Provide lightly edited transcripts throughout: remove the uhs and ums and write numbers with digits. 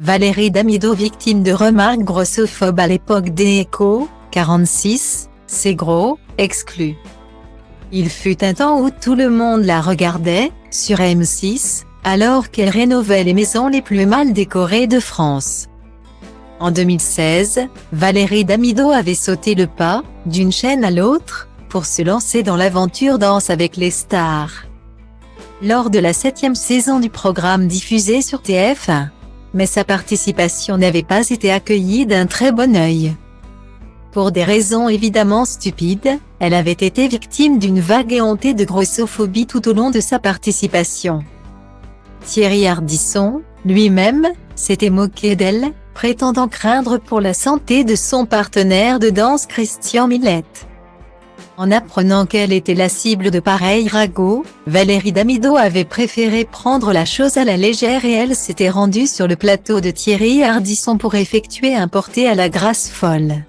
Valérie Damido victime de remarques grossophobes à l'époque des Échos, 46, c'est gros, exclu. Il fut un temps où tout le monde la regardait, sur M6, alors qu'elle rénovait les maisons les plus mal décorées de France. En 2016, Valérie Damido avait sauté le pas, d'une chaîne à l'autre, pour se lancer dans l'aventure Danse avec les stars. Lors de la 7e saison du programme diffusé sur TF1. Mais sa participation n'avait pas été accueillie d'un très bon œil. Pour des raisons évidemment stupides, elle avait été victime d'une vague éhontée de grossophobie tout au long de sa participation. Thierry Ardisson, lui-même, s'était moqué d'elle, prétendant craindre pour la santé de son partenaire de danse Christian Millet. En apprenant qu'elle était la cible de pareils ragots, Valérie Damido avait préféré prendre la chose à la légère et elle s'était rendue sur le plateau de Thierry Ardisson pour effectuer un porté à la grâce folle,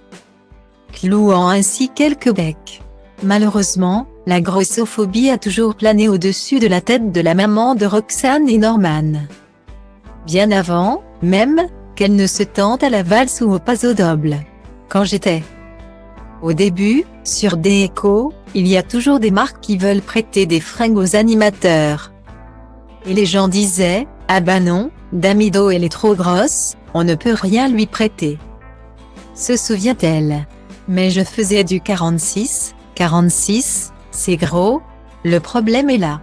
clouant ainsi quelques becs. Malheureusement, la grossophobie a toujours plané au-dessus de la tête de la maman de Roxane et Norman. Bien avant, même, qu'elle ne se tente à la valse ou au pas au double. Quand j'étais au début, sur des Échos, il y a toujours des marques qui veulent prêter des fringues aux animateurs. Et les gens disaient, ah bah non, Damido elle est trop grosse, on ne peut rien lui prêter. Se souvient-elle? Mais je faisais du 46, c'est gros, le problème est là.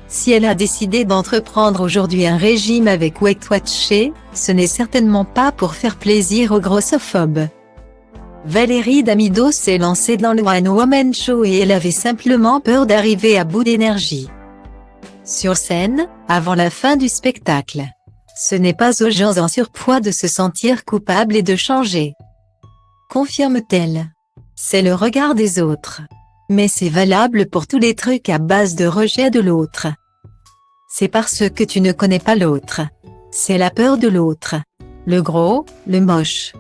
Si elle a décidé d'entreprendre aujourd'hui un régime avec Weight Watchers, ce n'est certainement pas pour faire plaisir aux grossophobes. Valérie Damido s'est lancée dans le One Woman Show et elle avait simplement peur d'arriver à bout d'énergie. Sur scène, avant la fin du spectacle. Ce n'est pas aux gens en surpoids de se sentir coupables et de changer. Confirme-t-elle. C'est le regard des autres. Mais c'est valable pour tous les trucs à base de rejet de l'autre. C'est parce que tu ne connais pas l'autre. C'est la peur de l'autre. Le gros, le moche.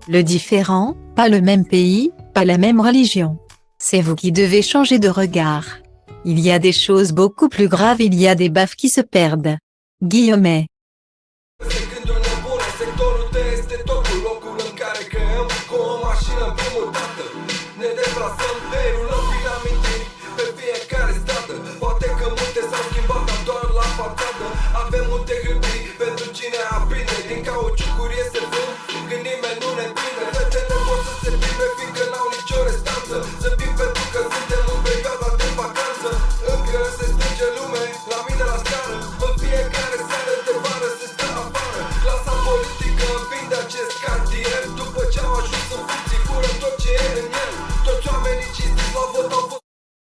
Le différent, pas le même pays, pas la même religion. C'est vous qui devez changer de regard. Il y a des choses beaucoup plus graves, il y a des baffes qui se perdent. Guillemets. Avem multe hârtii pentru cine a bine. Din cauciucuri iese